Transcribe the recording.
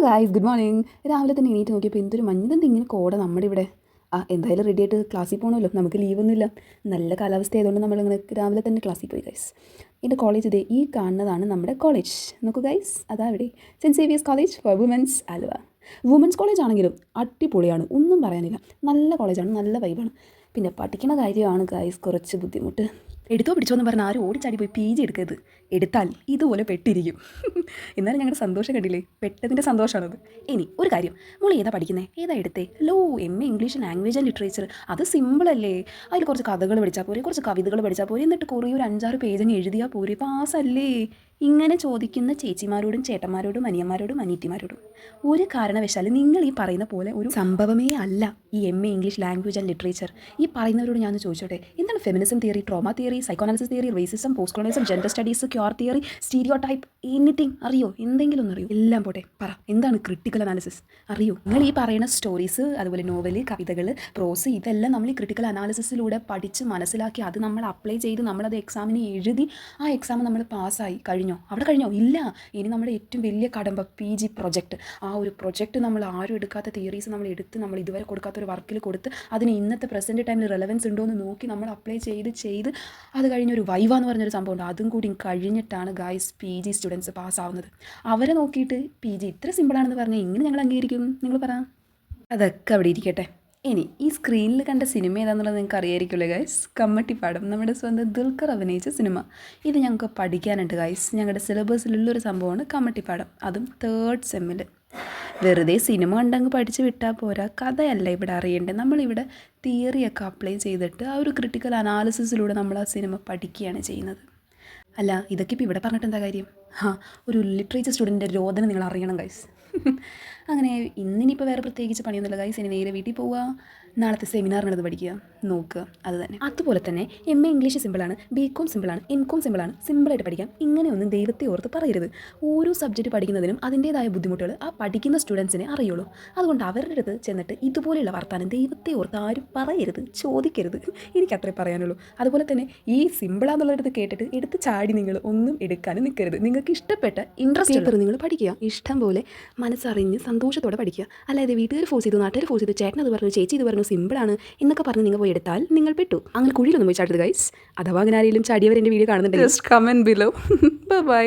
Guys good morning. രാവിലെ തന്നെ എണീറ്റ് നോക്കിയപ്പോൾ എന്തൊരു മഞ്ഞെന്ത് ഇങ്ങനെ കോട നമ്മുടെ ഇവിടെ. എന്തായാലും റെഡി ആയിട്ട് ക്ലാസ്സിൽ പോകണമല്ലോ, നമുക്ക് ലീവൊന്നുമില്ല. നല്ല കാലാവസ്ഥ ആയതുകൊണ്ട് നമ്മളിങ്ങനെ രാവിലെ തന്നെ ക്ലാസ്സിൽ പോയി ഗൈസ്. എൻ്റെ കോളേജ് ഇതേ ഈ കാണുന്നതാണ് നമ്മുടെ കോളേജ്. നോക്കൂ ഗൈസ്, അതാ ഇവിടെ saint Xavier's college for women's Aluva. Women's college ആണെങ്കിലും അടിപൊളിയാണ്, ഒന്നും പറയാനില്ല. നല്ല കോളേജാണ്, നല്ല വൈബാണ്. പിന്നെ പഠിക്കണ കാര്യമാണ് ഗൈസ് കുറച്ച് ബുദ്ധിമുട്ട്. എടുത്തോ പിടിച്ചോ എന്ന് പറഞ്ഞാൽ ആരും ഓടിച്ചാടി പോയി PG എടുക്കരുത്. എടുത്താൽ ഇതുപോലെ പെട്ടിരിക്കും. എന്നാലും ഞങ്ങളുടെ സന്തോഷം കണ്ടില്ലേ, പെട്ടതിൻ്റെ സന്തോഷമാണത്. ഇനി ഒരു കാര്യം, മോൾ ഏതാ പഠിക്കുന്നത്, ഏതാ എടുത്തേ? MA English language and literature. അത് സിമ്പിളല്ലേ, അതിൽ കുറച്ച് കഥകൾ പഠിച്ചാൽ പോരെ, കുറച്ച് കവിതകൾ പഠിച്ചാൽ പോരെ, എന്നിട്ട് കുറേ ഒരു 5-6 പേജങ്ങ് എഴുതിയാൽ പോരെ, പാസ്സല്ലേ. ഇങ്ങനെ ചോദിക്കുന്ന ചേച്ചിമാരോടും ചേട്ടന്മാരോടും അനിയന്മാരോടും അനിയത്തിമാരോടും ഒരു കാരണവശാലും നിങ്ങൾ ഈ പറയുന്ന പോലെ ഒരു സംഭവമേ അല്ല ഈ MA English language and literature. ഈ പറയുന്നവരോട് ഞാൻ ചോദിച്ചോട്ടെ, എന്താണ് feminism theory, trauma theory, psychoanalysis theory, racism, post colonialism, gender studies, cure theory, stereo type, anything അറിയോ? എന്തെങ്കിലും ഒന്ന് അറിയോ? എല്ലാം പോട്ടെ, പറ എന്താണ് ക്രിട്ടിക്കൽ അനാലിസിസ് അറിയോ? നിങ്ങൾ ഈ പറയുന്ന സ്റ്റോറീസ്, അതുപോലെ നോവല്, കവിതകൾ, പ്രോസ്, ഇതെല്ലാം നമ്മൾ ഈ ക്രിട്ടിക്കൽ അനാലിസിസിലൂടെ പഠിച്ച് മനസ്സിലാക്കി അത് നമ്മൾ അപ്ലൈ ചെയ്ത് നമ്മളത് എക്സാമിന് എഴുതി ആ എക്സാം നമ്മൾ പാസ്സായി കഴിഞ്ഞോ? അവിടെ കഴിഞ്ഞോ? ഇല്ല. ഇനി നമ്മുടെ ഏറ്റവും വലിയ കടമ്പ PG പ്രൊജക്റ്റ്. ആ ഒരു പ്രൊജക്റ്റ് നമ്മൾ ആരും എടുക്കാത്ത തിയറീസ് നമ്മൾ എടുത്ത് നമ്മൾ ഇതുവരെ കൊടുക്കാത്തൊരു വർക്കിൽ കൊടുത്ത് അതിന് ഇന്നത്തെ പ്രസൻറ്റ് ടൈമിൽ റെലവൻസ് ഉണ്ടോ എന്ന് നോക്കി നമ്മൾ അപ്ലൈ ചെയ്ത് അത് കഴിഞ്ഞൊരു വൈവ എന്ന് പറഞ്ഞൊരു സംഭവമുണ്ട്. അതും കൂടി കഴിഞ്ഞിട്ടാണ് ഗായ്സ് PG സ്റ്റുഡൻസ് പാസ്സാവുന്നത്. അവരെ നോക്കിയിട്ട് PG ഇത്ര സിമ്പിളാണെന്ന് പറഞ്ഞാൽ എങ്ങനെ ഞങ്ങൾ അംഗീകരിക്കും? നിങ്ങൾ പറ. അതൊക്കെ അവിടെ ഇരിക്കട്ടെ. ഇനി ഈ സ്ക്രീനിൽ കണ്ട സിനിമ ഏതാണെന്നുള്ളത് നിങ്ങൾക്ക് അറിയായിരിക്കുമല്ലോ ഗൈസ്. കമ്മട്ടിപ്പാടം, നമ്മുടെ സ്വന്തം ദുൽഖർ അഭിനയിച്ച സിനിമ. ഇത് ഞങ്ങൾക്ക് പഠിക്കാനുണ്ട് ഗൈസ്. ഞങ്ങളുടെ സിലബസിലുള്ളൊരു സംഭവമാണ് കമ്മട്ടിപ്പാടം, അതും 3rd സെമ്മിൽ. വെറുതെ സിനിമ കണ്ടങ്ങ് പഠിച്ച് വിട്ടാൽ പോരാ, കഥയല്ല ഇവിടെ അറിയേണ്ടത്. നമ്മളിവിടെ തിയറിയൊക്കെ അപ്ലൈ ചെയ്തിട്ട് ആ ഒരു ക്രിട്ടിക്കൽ അനാലിസിസിലൂടെ നമ്മൾ ആ സിനിമ പഠിക്കുകയാണ് ചെയ്യുന്നത്. അല്ല, ഇതൊക്കെ ഇപ്പോൾ ഇവിടെ പറഞ്ഞിട്ട് എന്താ കാര്യം? ഒരു ലിറ്ററേച്ചർ സ്റ്റുഡൻറ്റിൻ്റെ രോദനം നിങ്ങൾ അറിയണം ഗൈസ്. അങ്ങനെ ഇന്നിനിപ്പോൾ വേറെ പ്രത്യേകിച്ച് പണിയൊന്നുമില്ല ഗൈസ്. ഇനി നേരെ വീട്ടിൽ പോവുക, നാളത്തെ സെമിനാറിനത് പഠിക്കുക, നോക്കുക. അത് തന്നെ. അതുപോലെ തന്നെ MA ഇംഗ്ലീഷ് സിമ്പിളാണ്, BCom സിമ്പിളാണ്, MCom സിമ്പിളാണ്, സിമ്പിളായിട്ട് പഠിക്കാം. ഇങ്ങനെയൊന്നും ദൈവത്തെ ഓർത്ത് പറയരുത്. ഓരോ സബ്ജക്റ്റ് പഠിക്കുന്നതിനും അതിൻ്റേതായ ബുദ്ധിമുട്ടുകൾ ആ പഠിക്കുന്ന സ്റ്റുഡൻസിനെ അറിയുള്ളൂ. അതുകൊണ്ട് അവരുടെ അടുത്ത് ചെന്നിട്ട് ഇതുപോലെയുള്ള വർത്താനം ദൈവത്തെ ഓർത്ത് ആരും പറയരുത്, ചോദിക്കരുത്. എനിക്കത്രേ പറയാനുള്ളൂ. അതുപോലെ തന്നെ ഈ സിമ്പിളാന്നുള്ളടത്ത് കേട്ടിട്ട് എടുത്ത് ചാടി നിങ്ങൾ ഒന്നും എടുക്കാനും നിൽക്കരുത്. നിങ്ങൾക്ക് ഇഷ്ടപ്പെട്ട ഇൻട്രസ്റ്റ് പേപ്പർ നിങ്ങൾ പഠിക്കുക, ഇഷ്ടം പോലെ മനസ്സറിഞ്ഞ് സന്തോഷത്തോടെ പഠിക്കുക. അല്ലാതെ വീട്ടുകാർ ഫോഴ്സ് ചെയ്തു, നാട്ടുകാർ ഫോഴ്സ് ചെയ്തു, ചേട്ടൻ അത് പറഞ്ഞു, ചേച്ചി ഇത് പറഞ്ഞു, സിമ്പിളാണ് എന്നൊക്കെ പറഞ്ഞ് നിങ്ങൾ പോയി എടുത്താൽ നിങ്ങൾ പെട്ടു. അങ്ങനെ കുഴിയിലൊന്നും പോയി ചാടരുത് ഗൈസ്. അഥവാ അങ്ങനെ ആരെങ്കിലും ചാടിയവർ എൻ്റെ വീഡിയോ കാണുന്നുണ്ടെങ്കിൽ ജസ്റ്റ് കമന്റ് ബിലോ. ബൈ.